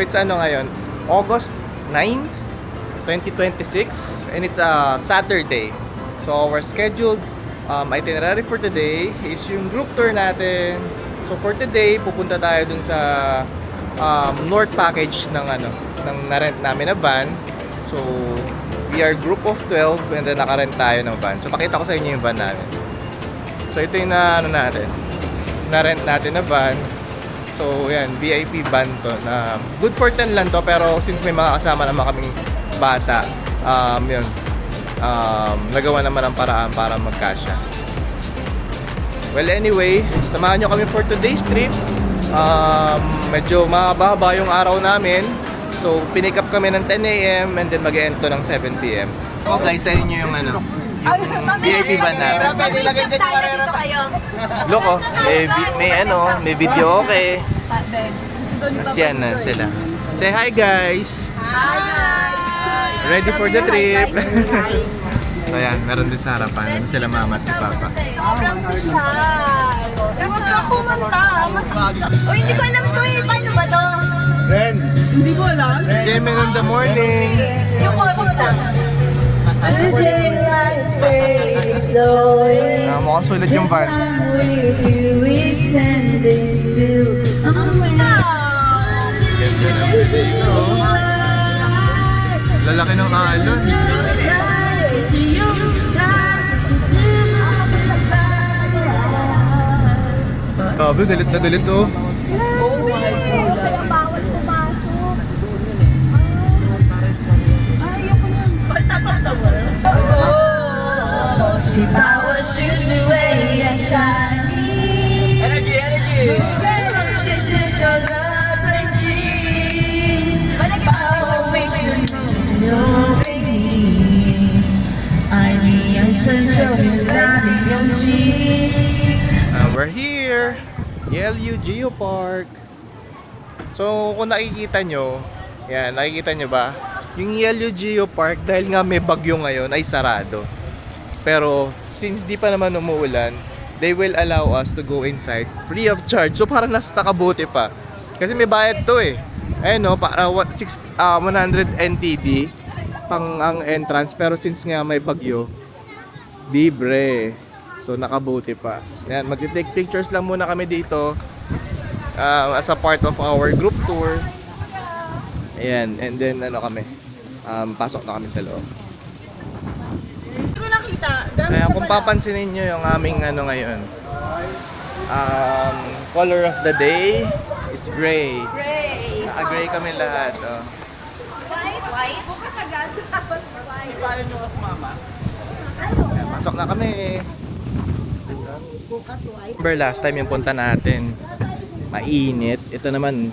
it's ano ngayon, August 9, 2026, and it's a Saturday. So our scheduled itinerary for today is yung group tour natin. So for today, pupunta tayo dun sa North package ng ng na-rent namin na van. So we are group of 12 and then naka-rent tayo ng van. So pakita ko sa inyo yung van namin. So ito yung na-rent natin na van. So yan, VIP van to na good for 10 lang to, pero since may mga kasama naman kaming bata, yun, nagawa naman ang paraan para magkasya. Well anyway, samahan nyo kami for today's trip. Medyo mahaba yung araw namin. So pinick up kami ng 10 AM and then mag-end to ng 7 PM. So guys, sa inyo yung yung VIP van namin. Loko, may video okay. Tapos yan na sila. Say hi guys! Hi! Ready for the trip? So yan, meron din sa harapan. Sila mama at si papa. Sobrang sosyal. Huwag ka kumanta. O hindi ko alam to eh. Paano ba to? Ren! Hindi ko alam. Semen in the morning! Yung chorus lang. The daylight's fading slowly. Mukhang sulit yung van. With you is standing still. Ganda naman dito. Lalaki ng alon. Grabe, galit na galit oh. Kaya bawal pumasok. Ayoko nun. Pagtapas na mo. She powers shoes away and shiny. Energy! She took the love and dream. Power makes you know baby. I need a sense of your body, your cheek. We're here! Yellow Geopark. So kung nakikita nyo, yan, nakikita nyo ba? Yung Yellow Geopark, dahil nga may bagyo ngayon, ay sarado. Pero since di pa naman umuulan, they will allow us to go inside free of charge. So parang nakabuti pa. Kasi may bayad to eh. Ayun no, para 100 NTD pang ang entrance. Pero since nga may bagyo, libre. So nakabuti pa. Yan, mag-take pictures lang muna kami dito as a part of our group tour. Ayan, and then kami. Pasok na kami sa loob. Hindi ko nakita. Ayan, kung papansinin nyo yung aming ngayon. Color of the day is gray. Gray. Naka-gray kami lahat. Oh. White? Bukas agad. White. Paano nyo ako mama? Ayan, pasok na kami. Bukas white. Remember last time yung punta natin, mainit. Ito naman,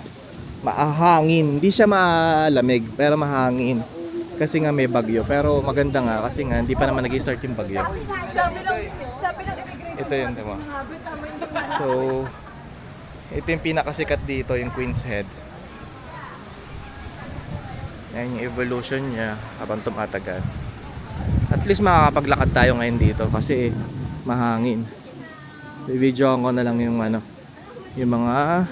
mahangin. Hindi siya malamig, pero mahangin. Kasi nga may bagyo. Pero maganda nga kasi nga hindi pa naman nag-start yung bagyo. Sabi ng Ito yun, diba? So, ito yung pinakasikat dito, yung Queen's Head. Yan yung evolution niya habang tumatagal. At least makakapaglakad tayo ngayon dito kasi mahangin. I-videoan ko na lang yung yung mga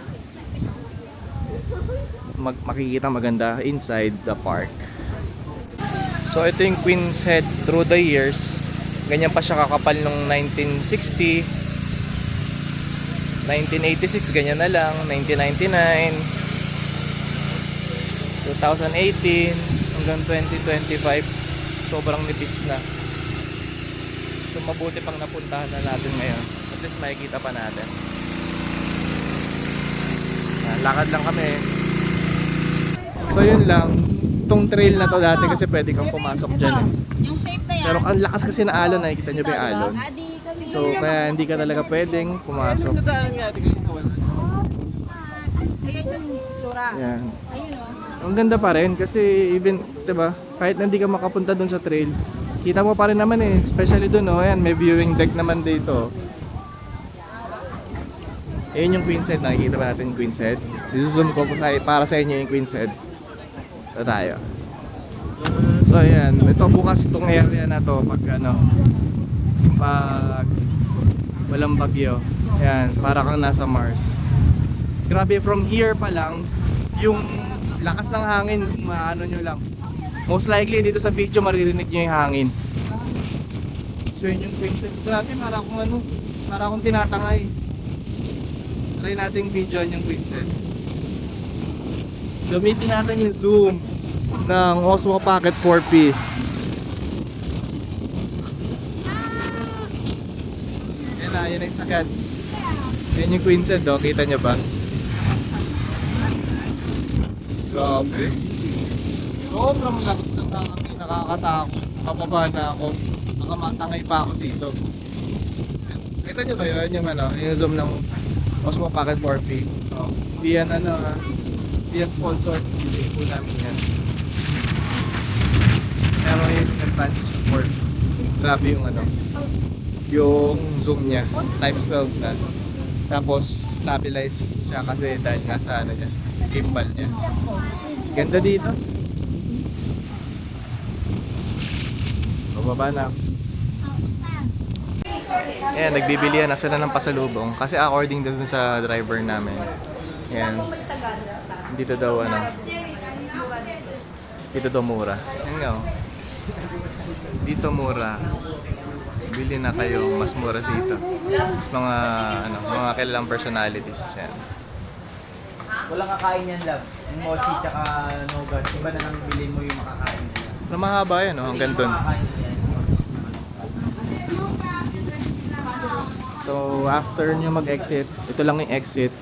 makikita maganda inside the park. So ito yung Queen's Head through the years. Ganyan pa siya kakapal nung 1960, 1986 ganyan na lang, 1999, 2018 hanggang 2025 sobrang nipis na. So mabuti pang napuntahan na natin ngayon. At least makikita pa natin. Lakad lang kami. So yun lang. Itong trail na to dati kasi pwede kang pumasok dyan eh. Yung shape na yan. Pero ang lakas kasi na alon, nakikita nyo ba yung alon? Adi kami. So kaya hindi ka talaga pwedeng pumasok. Nadaan nga, di kayo nawala. Ayan yung tsura. Yan. Ayun o. Ang ganda pa rin kasi even, 'di ba? Kahit hindi ka makapunta doon sa trail, kita mo pa rin naman eh, especially doon oh. Ayan, may viewing deck naman dito. Ayun yung Queen's Head, nakikita ba natin yung Queen's Head? I-zoom ko para sa inyo yung Queen's Head. Ito tayo. So ayan, ito bukas itong area na to pag pag walang bagyo. Ayan, para kang nasa Mars. Grabe, from here pa lang yung Lakas ng hangin, maano nyo lang. Most likely dito sa video maririnig nyo yung hangin. So yun yung queen set. Grabe, para akong tinatangay. Try natin video yung queen set. Gamitin natin yung zoom ng Osmo Pocket 4P. Yan ang sagad. Yan yung queen set, oh. Kita nyo ba? Grabe. Sobrang lakas ng hangin, nakakatakot. Mababa na ako. Baka matangay pa ako dito. Kita nyo ba yun? Yung zoom ng Osmo Pocket 4P. So, hindi yan hindi yan sponsored. Hindi po namin yan. Pero yun yung advantage of 4P. Grabe yung zoom niya. Times 12 na. Tapos stabilize siya kasi dahil nga sa niya, gimbal niya. Ganda dito. Bababa na. Ayan, nagbibilihan na sila ng pasalubong kasi according dun sa driver namin. Ayan. Dito daw dito daw mura. Ayan nga, oh. Dito mura. Bili na kayo, mas mura dito. Mas mga kilalang personalities. Ayan. Walang kakain yan, love. Yung mochi tsaka nogas. Iba na lang bilhin mo yung makakain nila. Pero mahaba yan, oh, hanggang dun. So, after nyo mag-exit, ito lang yung exit.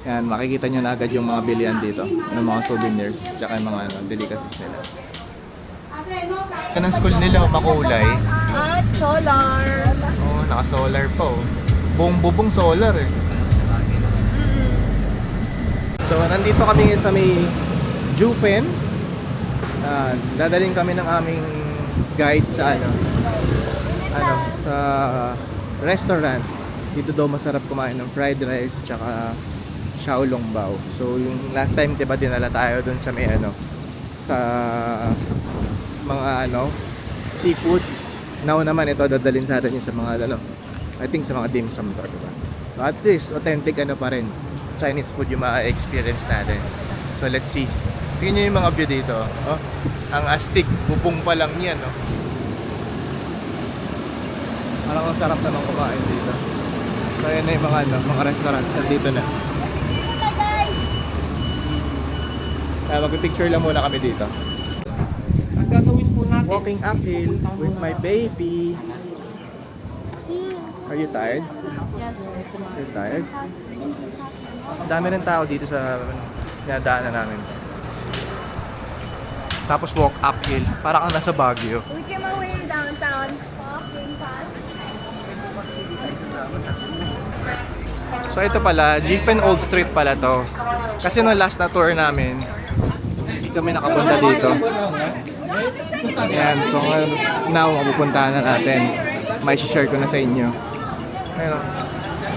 Yan, makikita nyo na agad yung mga bilihan dito. Ng mga souvenirs, tsaka yung mga delicacies nila. Yan ang school nila, makulay. At solar. Oh, naka-solar pa, oh. Buong bubong solar, eh. So, nandito kami sa may Jufen. Dadaling kami ng aming guide sa sa restaurant. Dito daw masarap kumain ng fried rice tsaka xiaolongbao. So yung last time 'di ba dinala tayo dun sa may sa mga seafood. Now naman ito dadalhin sa atin yung sa mga I think sa mga dim sum to, diba? So at least authentic pa rin Chinese food yung ma-experience natin. So let's see. Tingnan nyo yung mga view dito. Oh, ang astig, bubong pa lang yan. Oh. Parang ang sarap naman kumain dito. So yan na yung mga restaurants na dito na. Kaya mag-picture lang muna kami dito. Ang gagawin po natin. Walking uphill with my baby. Are you tired? Yes. You're tired? Ang dami rin tao dito sa dinadaanan namin. Tapos walk uphill. Parang kang nasa Baguio. We came away downtown. Walking fast. So ito pala, Jifen Old Street pala to. Kasi no last na tour namin, hindi kami nakapunta dito. Ayan, so now mapupuntahan na natin. May share ko na sa inyo. Ayun,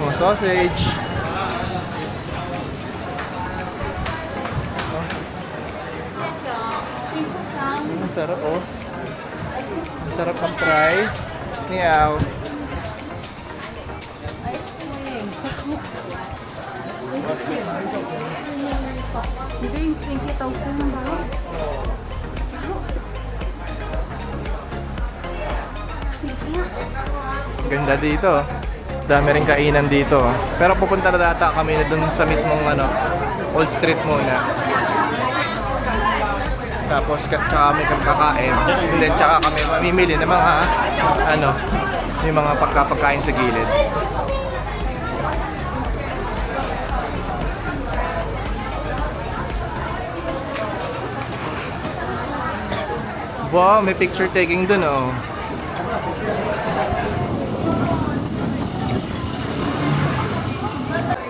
mga sausage. Ang sarap, oh. Ang sarap ng fry. Niyaw. Hindi, yung stinky tofu ng bago. Ganda dito. Dami rin kainan dito. Pero pupunta na data kami na dun sa mismong Old Street muna. Tapos tsaka kami kakain. Then tsaka kami mamimili ng mga yung mga pagkapagkain sa gilid. Wow, may picture taking dun, oh.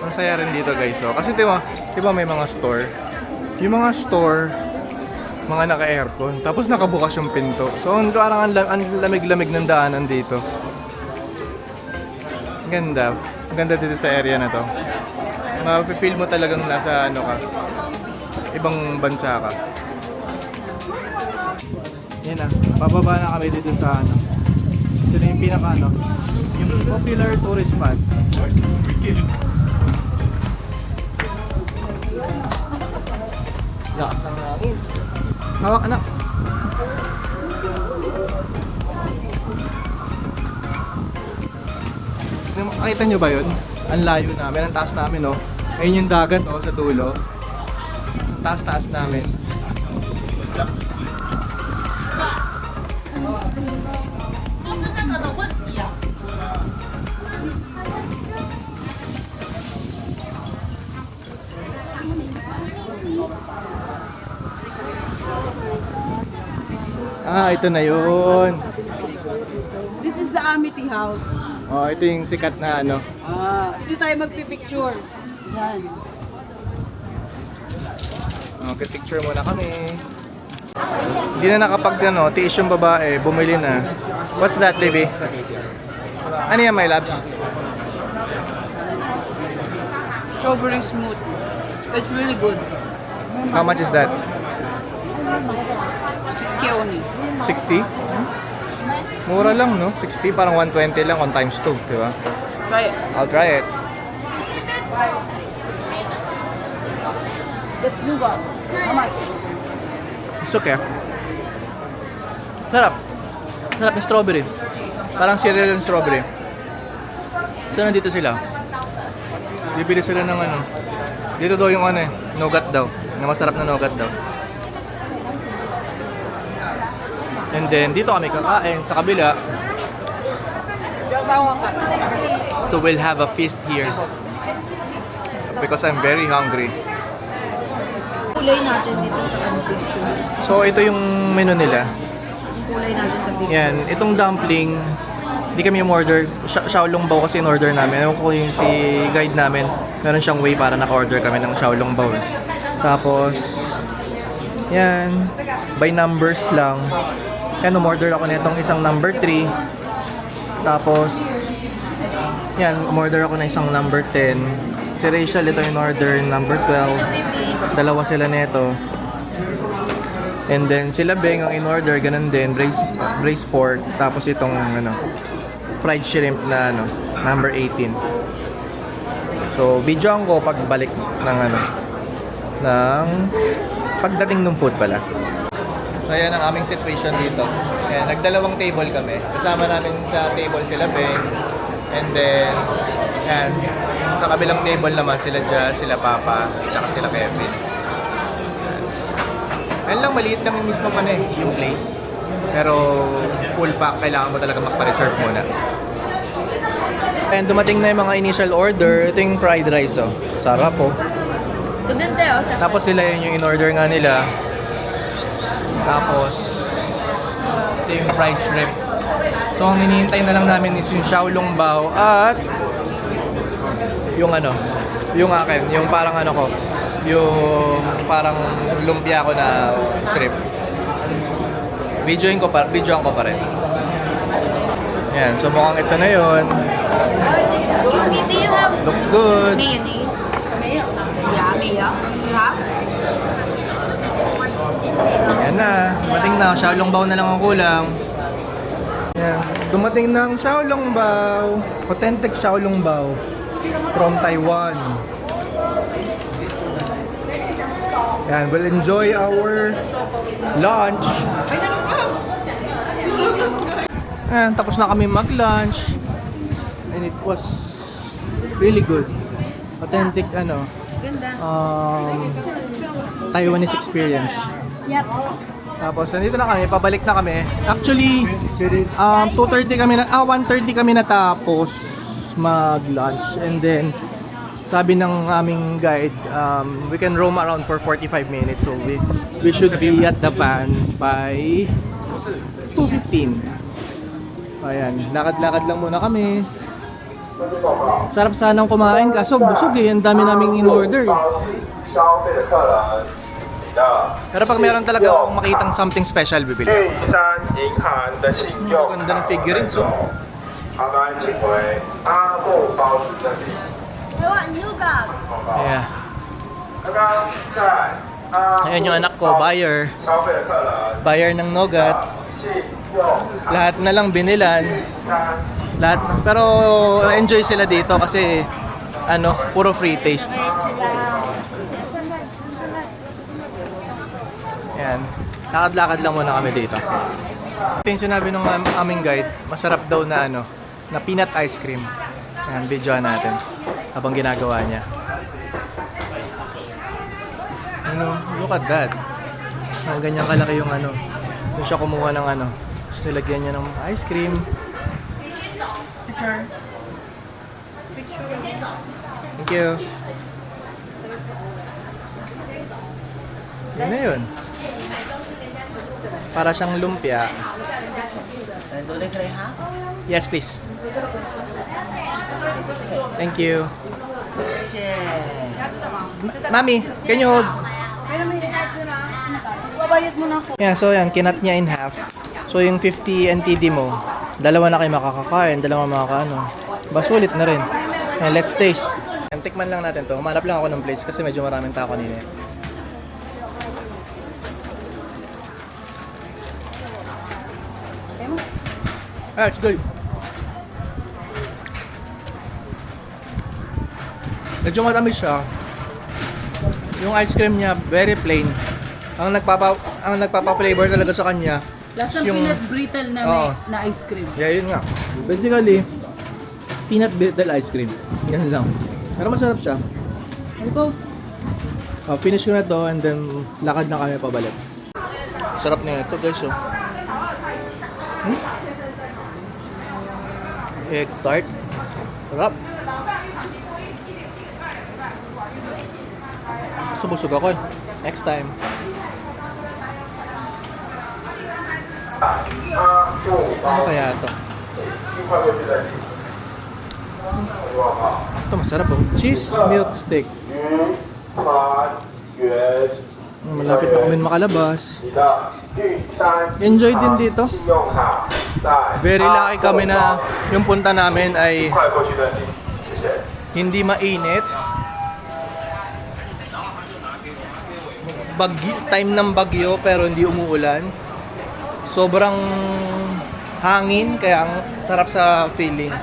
Masaya rin dito, guys, oh. Kasi diba may mga store. Yung mga store, mga naka-aircon. Tapos nakabukas yung pinto. So, parang ang lamig-lamig ng daanan dito. Ganda. Ang ganda dito sa area na to. Mapipil mo talagang nasa ibang bansa ka. Yan na, bababa na kami dito sa ito na yung pinaka yung popular tourist spot. Lakas ng hangin. Hawak anak. Nakita nyo ba yun? Ang layo namin, ang taas namin, no? Ayun yung dagat, oh, sa dulo. Ang taas-taas namin. Ito na yun. This is the Amity House. Oh, ito yung sikat na ano. Dito tayo magpipicture. Yan. Okay, picture muna kami. Hindi na nakapag ano, tiis yung babae, bumili na. What's that, baby? Ano yan, my loves? Strawberry smooth. It's really good. How much is that? 6K only. 60? Mura lang, no? 60, parang 120 lang on times 2, di ba? Try it. I'll try it. That's nougat. How much? It's okay. Sarap. Sarap ng strawberry. Parang cereal ng strawberry. So, nandito sila. Bibili sila ng ano. Dito daw yung ano eh, nougat daw. Na masarap na nougat daw. And then, dito kami kakain sa kabila. So, we'll have a feast here. Because I'm very hungry. Kulay natin dito sa picture. So, ito yung menu nila. Kulay natin sa picture. Yan, itong dumpling, hindi kami umorder. Xiaolong bao kasi in-order namin. Ewan ko yung si guide namin, meron siyang way para naka-order kami ng xiaolong bao. Tapos, yan, by numbers lang. Yan, umorder ako nitong isang number 3. Tapos, yan, umorder ako ng isang number 10. Si Rachel, ito yung order, number 12. Dalawa sila nito. And then, sila Beng ang in-order, ganun din, braised pork. Tapos itong, ano, fried shrimp na, ano, number 18. So, videoan ko pagbalik ng, ano, ng pagdating ng food pala. So, ayan ang aming situation dito. Ayan, nagdalawang table kami. Kasama namin sa table sila Beng. And then, ayan, sa kabilang table naman sila Jazz, sila Papa, saka sila Kevin. Ayan lang, maliit lang yung mismo pa na eh, yung place. Pero full pack, kailangan mo talaga magpa-reserve muna. Ayan, dumating na yung mga initial order. Ito yung fried rice, oh. Sarap, oh. Tapos sila yun yung in-order nga nila. Tapos, ito yung fried shrimp. So, ang hinihintay na lang namin is yung xiaolong bao at yung ano, yung akin, yung parang ano ko, yung parang lumpia ko na shrimp. Videoan ko pa rin. Yan, so mukhang ito na yun. Do you have Looks good. mayonnaise? Yeah, mayo. You have? Yan na, dumating na. Xiaolong bao na lang ang kulang. Yan, dumating na ang xiaolong bao. Authentic xiaolong bao from Taiwan. Yan, we'll enjoy our lunch. Yan, tapos na kami mag-lunch. And it was really good. Authentic, ano, Taiwanese experience. Yep. Tapos nandito na kami, pabalik na kami. Actually, 2:30 kami na 1:30 kami natapos mag-lunch. And then sabi ng aming guide, we can roam around for 45 minutes. So we should be at the van by 2:15. Ayan, lakad-lakad lang muna kami. Sarap sanang kumain kaso busog eh, ang dami naming in-order. Pero pag meron talaga akong makitang something special, bibili ako. 玉山银行的信用 Ganda ng figurines, so. 好的，请回阿布包子这里。 I want nougat. Yeah. 刚刚在阿 Ayan yung anak ko, buyer. 消费的客人， Buyer ng nougat. 信用 Lahat na lang binilan. 三 Lahat. Pero enjoy sila dito kasi ano, puro free taste. Ayan. Lakad-lakad lang muna kami dito. Ito yung sinabi ng aming guide, masarap daw na ano, na peanut ice cream. Ayan, videoan natin habang ginagawa niya. Ano, look at that. Ang ganyan kalaki yung ano. Doon siya kumuha ng ano. Tapos nilagyan niya ng ice cream. Picture. Thank you. Yun na yun. Para siyang lumpia. Yes, please. Thank you. Mami, can you hold? Babayad mo na ako. Yeah, so yan, kinat niya in half. So yung 50 NTD mo, dalawa na kayo makakakain, dalawa makakaano. Basulit na rin. And let's taste. And tikman lang natin to. Humanap lang ako ng plates kasi medyo maraming tao kanina. Ah, it's good. Medyo matamis siya. Yung ice cream niya, very plain. Ang nagpapa-flavor talaga sa kanya. Lasang Yung- peanut brittle na Oo. na ice cream. Yeah, yun nga. Basically, peanut brittle ice cream. Yan lang. Pero masarap siya. Ito. Finish ko na to and then lakad na kami pabalik. Sarap na ito guys. Oh. Egg tart. Sarap. Subusog ako. Next time. Ano kaya ito? Ito masarap oh. Cheese milk steak. Malapit na kami makalabas. Enjoy din dito. Very lucky kami na yung punta namin ay hindi mainit. Time ng bagyo pero hindi umuulan. Sobrang hangin kaya ang sarap sa feeling.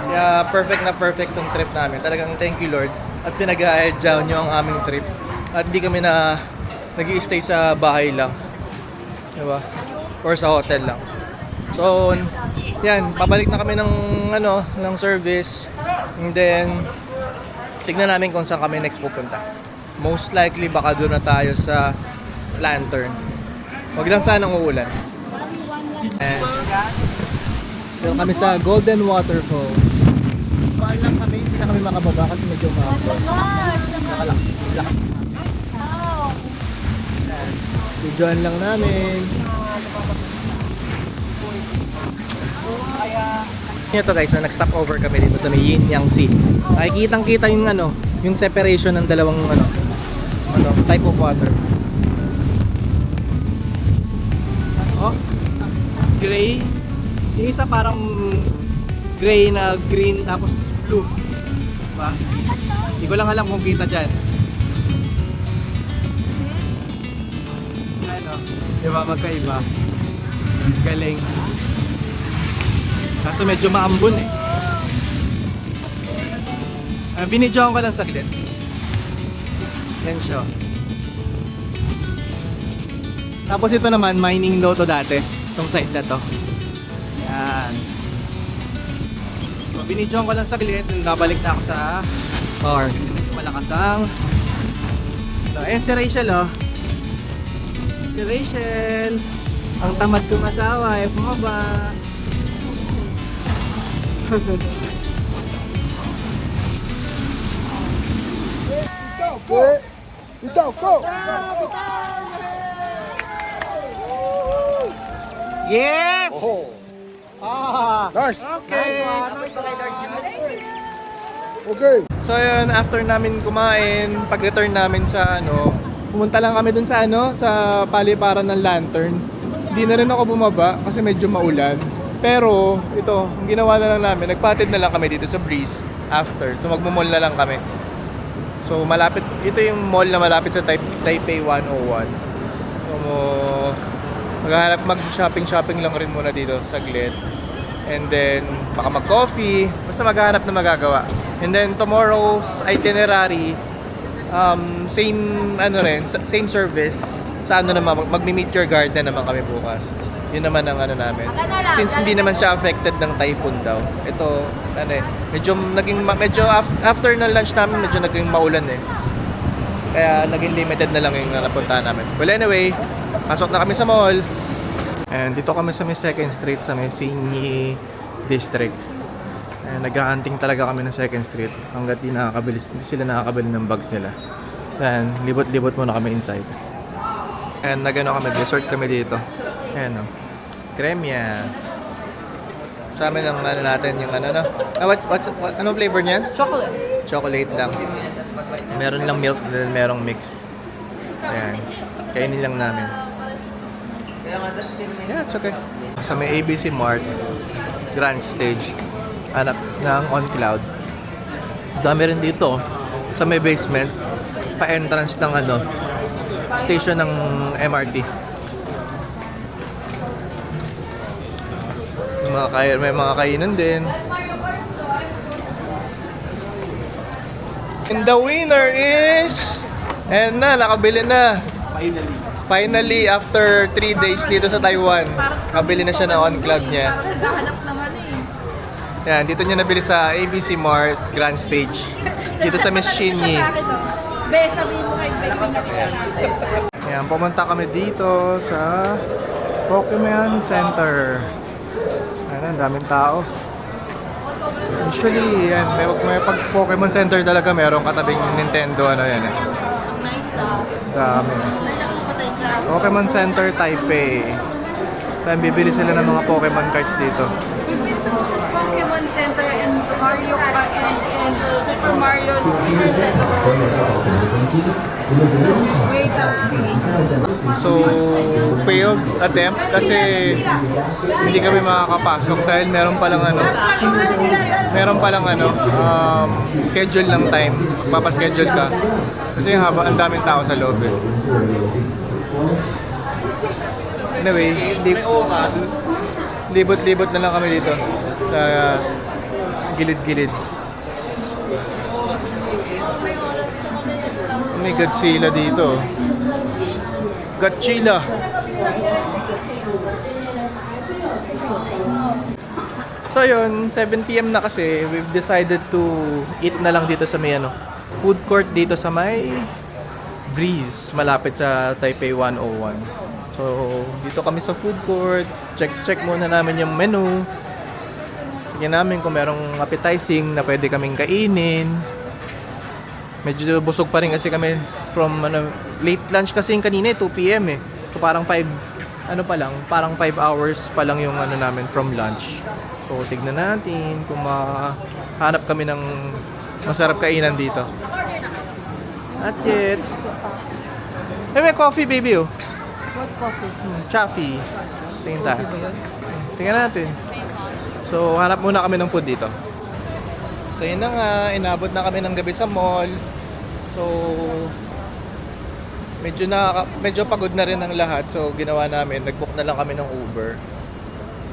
Kaya perfect tong trip namin. Talagang thank you Lord at pinag-aadyaw nyo ang aming trip. At hindi kami na nag-i-stay sa bahay lang. Diba? Or sa hotel lang. So, yan, pabalik na kami ng service. And then tignan namin kung saan kami next pupunta. Most likely baka doon na tayo sa Lantern. Wag lang sanang uulan. And dito kami sa Golden Waterfalls. Paal lang kami, hindi na kami makababa kasi medyo lakas. Videoan lang namin. Ito guys, so nag-stop over kami dito sa may Yin Yang Sea. Nakikitang-kita yung yung separation ng dalawang type of water. Oh, gray. Yung isa parang gray na green tapos blue. Diba? Hindi ko lang alam kung kita dyan. Ano? Diba magkaiba? Galing. Kaso medyo maambon eh. Binidyohan ko lang saglit. Yan siya. Tapos ito naman, mining low to dati. Itong side na to. Yan. So, binidyohan ko lang saglit. Babalik na ako sa car. Medyo malakas ang... So, ayan si Rachel oh. Si Rachel. Ang tamad kong asawa eh. Bumaba. Yes! Nice. Okay. Okay. So yun, after namin kumain, pag-return namin sa pumunta lang kami dun sa sa paliparan ng Lantern. Hindi na rin ako bumaba kasi medyo maulan. Pero ito, ang ginawa na lang namin, nagpatid na lang kami dito sa Breeze after. So magmo-mall na lang kami. So malapit, ito yung mall na malapit sa Taipei 101. So maghanap, mag-shopping lang rin muna dito saglit. And then baka mag-coffee, basta maghanap na magagawa. And then tomorrow's itinerary, same service, sa ano naman, magmi-meet your garden naman kami bukas. Yun naman ang ano namin. Since hindi naman siya affected ng typhoon daw. Ito, ano eh, medyo after ng lunch namin, medyo naging maulan eh. Kaya naging limited na lang yung napuntahan namin. Well anyway, pasok na kami sa mall. And dito kami sa may 2nd Street, sa may Singi District. And nag-hunting talaga kami ng 2nd Street hanggat hindi sila nakakabili ng bags nila. Then, libot-libot muna kami inside. And nagano kami, resort kami dito. Ayan o. Cremia. Sa amin ang ano natin, yung ano no? Anong flavor niyan? Chocolate. Chocolate lang. Meron lang milk, then merong mix. Ayan. Kainin lang namin. Yeah, it's okay. Sa may ABC Mart, Grand Stage, anak ng On Cloud. Dami rin dito. Sa may basement, pa-entrance ng ano, station ng MRT. May mga kainan din. And the winner is... And nakabili na. Finally, after 3 days dito sa Taiwan, kabili na siya ng On Cloud niya. Parang naghahanap naman eh. Yan, dito niya nabili sa ABC Mart Grand Stage. Dito sa Miss Shinyi. Be, sabihin mo kay Becky. Yan, pumunta kami dito sa Pokemon Center. Ayan, ang daming tao. Usually, yan, may pag Pokemon Center talaga, meron katabing Nintendo, ano yan eh. Ang nice ah. Dami. Pokemon Center Taipei. Then, bibili sila ng mga Pokemon cards dito. We've been to Pokemon Center and Mario Kart and Super Mario Nintendo. Way back to me. So, failed attempt kasi hindi kami makakapasok dahil meron palang schedule ng time. Papaschedule ka. Kasi ang daming tao sa loob eh. Anyway, libot-libot na lang kami dito sa gilid-gilid. May Godzilla dito. Godzilla! So yun, 7 PM na kasi, we've decided to eat na lang dito sa may food court dito sa may Breeze, malapit sa Taipei 101. So, dito kami sa food court, check muna namin yung menu. Tingnan namin kung merong appetizing na pwede kaming kainin. Medyo busog pa rin kasi kami from late lunch kasi yung kanina 2 PM eh. So parang 5 hours pa lang yung namin from lunch. So tignan natin kung mahanap kami ng masarap kainan dito. Not yet. May coffee baby oh. What coffee? Chaffee. Tingnan tayo. Tingnan natin. So hanap muna kami ng food dito. So yun na nga, inabot na kami ng gabi sa mall. So medyo pagod na rin ang lahat. So ginawa namin, nag-book na lang kami ng Uber.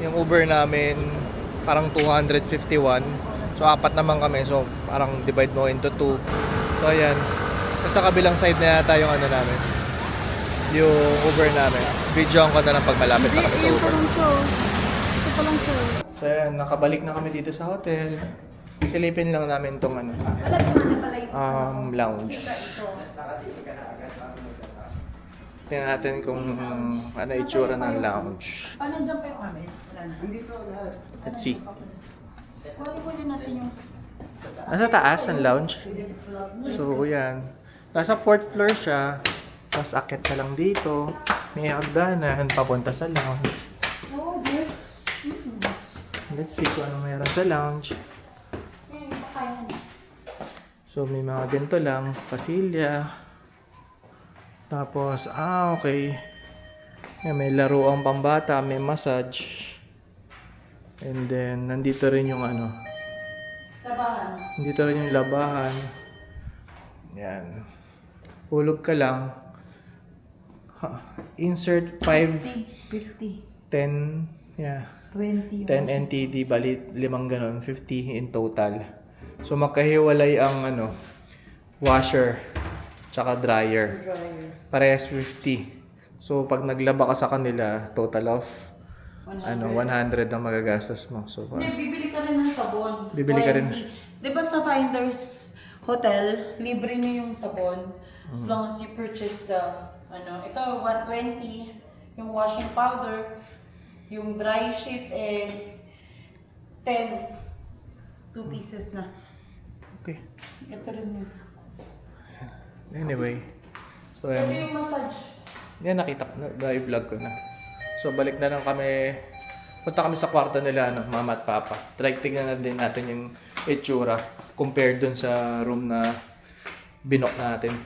Yung Uber namin parang 251. So 4 naman kami. So parang divide mo into 2. So ayan. Sa kabilang side na yata yung namin. Yung Uber namin. Videoan ko na lang pag malapit na kami sa Uber. Ito pa lang siya. So ayan, nakabalik na kami dito sa hotel. Silipin lang namin itong lounge. Tingnan natin kung ano itsura ng lounge. Nandiyan pa yung amin. Let's see. Kunin natin yung... Nasa taas ang lounge. So yan. Nasa 4th floor siya. Tapos akit ka lang dito. May hagdanan papunta sa lounge. Oh, yes. Let's see kung ano mayroon sa lounge. So may mga ganito lang, pasilya. Tapos, okay. May laro ang pambata, may massage. And then, nandito rin yung Labahan. nandito rin yung labahan. Yan. Hulog ka lang. Insert 5, 50. 10, yeah. 20. 10 NTD, bali 5 ganon, 50 in total. So magkahiwalay ang washer tsaka dryer. Parehas 50. So, pag naglaba ka sa kanila, total of 100 ang magagastos mo. So, Hindi, bibili ka rin ng sabon. Bibili ka rin. Di ba sa Finders Hotel, libre na yung sabon. As long as you purchase the, ito, 120. Yung washing powder. Yung dry sheet, 10. 2 pieces na. okay. Ito rin yun. Anyway. So, Ito ayan. yung massage. Yan, nakita ko. Na-vlog ko na. So, balik na lang kami. Punta kami sa kwarto nila, mama at papa. Tignan na din natin yung itsura compared dun sa room na binok natin.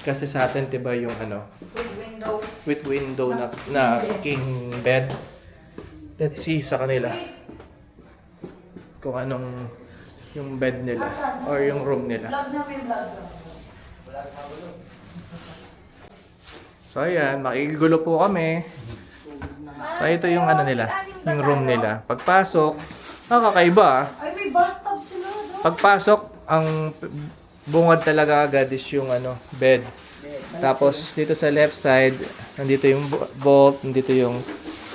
Kasi sa atin, diba yung With window. with window na king bed. Let's see sa kanila kung anong yung bed nila or yung room nila. Vlog namin, vlog. So ayan, makikigulo po kami. So ito yung nila, yung room nila. Pagpasok, kakaiba. Ay, may bathtub sila. Pagpasok, ang bungad talaga agad is yung bed. Tapos dito sa left side, nandito yung vault, nandito yung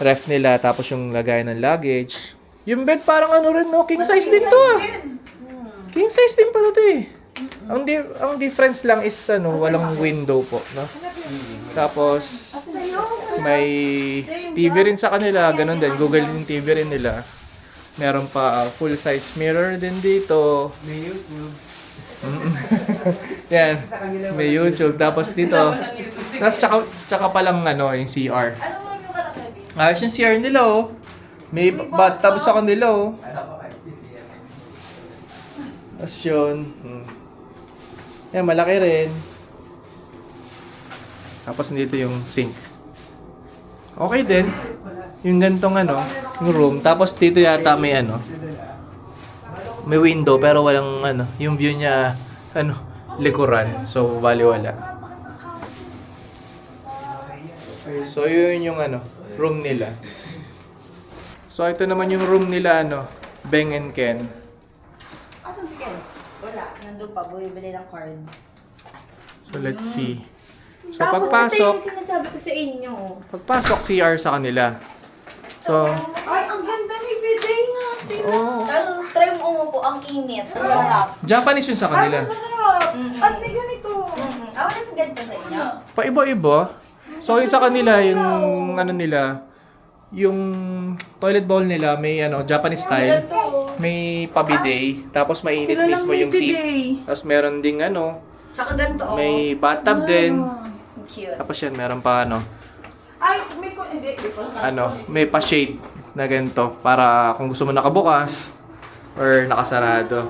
ref nila, tapos yung lagay ng luggage. Yung bed parang rin, no? King size din to ah. King size din pala to eh. Ang difference lang is walang window po, no? Tapos may TV rin sa kanila, ganun din. Google din TV rin nila. Meron pa full size mirror din dito. May YouTube. Yan. May YouTube. Tapos dito. Tapos tsaka palang yung CR. Ano mo yung kalaki? Ayos yung CR nila oh. May bathtub sa kanila oh. Tapos yun. Yan, malaki rin. Tapos dito yung sink. Okay din. Yung gantong yung room. Tapos dito yata may may window pero walang yung view niya likuran. So baliwala. So yun yung room nila. So ito naman yung room nila Beng and Ken. Asan si Ken? Wala. Nandun pa. Bumibili ng cards. So let's see. So Tapos ito pagpasok, yung sinasabi ko sa inyo. pagpasok CR sa kanila. So Ay, ang ganda ni bidet nga sila. Tapos try mo umupo. Ang init. Ang sarap. Japanese yun sa kanila. Ay, masarap. At may ganito. Wala sa ganito sa inyo. Paiba-iba. So yung sa kanila yung nila, yung toilet bowl nila may Japanese style, may pa-bidet, tapos mainit Sila lang mismo may yung seat. bidet. Tapos meron ding Tsaka ganito oh. may bathtub din. Cute. Tapos yan meron pa Ay, hindi. may pa-shade na ganito para kung gusto mo nakabukas or nakasarado.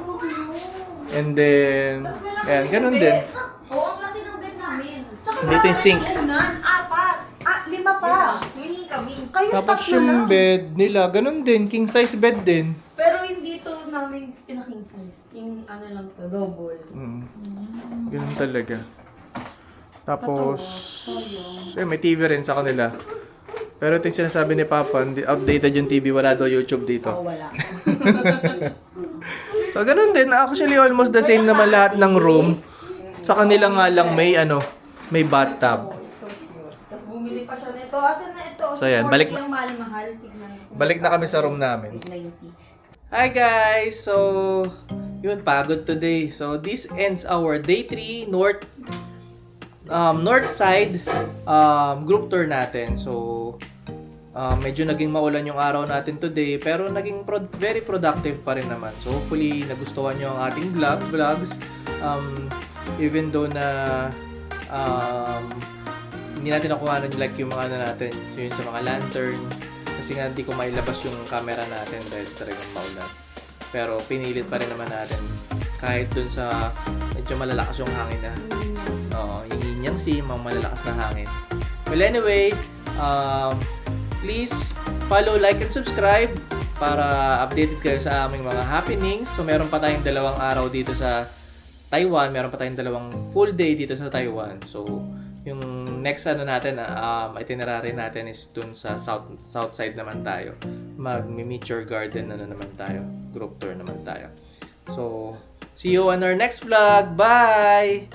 And then yan, ganun din. Oo, ang laki ng bed namin. Dito yung sink. 4, 5 pa. Winning kami. Kayo Tapos tatlo yung lang. bed nila, ganun din, king size bed din. Pero hindi to namin pinaking size. Yung lang to, double. Ganun talaga. Tapos, may TV rin sa kanila. Pero ito yung sinasabi ni Papa, outdated yung TV, wala daw YouTube dito. Wala. So, ganun din. Actually, almost the same naman lahat ng room. Sa kanila nga lang may bathtub. So cute. Tapos bumili pa siya nito. Asan na ito? So, yan, balik na- Yung mahal-mahal. Tignan ko. Balik na kami sa room namin. 90. Hi guys! So, yun, pagod today. So, this ends our day 3 north side group tour natin. So, medyo naging maulan yung araw natin today, pero naging very productive pa rin naman. So, hopefully, nagustuhan nyo ang ating vlogs. Even though na hindi natin nakuha yung mga natin. So, yun sa mga lantern. Kasi nga hindi ko mailabas yung camera natin dahil talagang maulan. Pero pinilit pa rin naman natin kahit dun sa medyo malalakas yung hangin na. Oo, yung Yinyang Sea, malalakas na hangin. Well anyway, please follow, like, and subscribe para updated kayo sa aming mga happenings. So meron pa tayong 2 araw dito sa Taiwan, meron pa tayong 2 full day dito sa Taiwan. So yung next natin, itinerary natin is dun sa south side naman tayo. Mag-Meteor Garden na naman tayo. Group tour naman tayo. So, see you on our next vlog. Bye!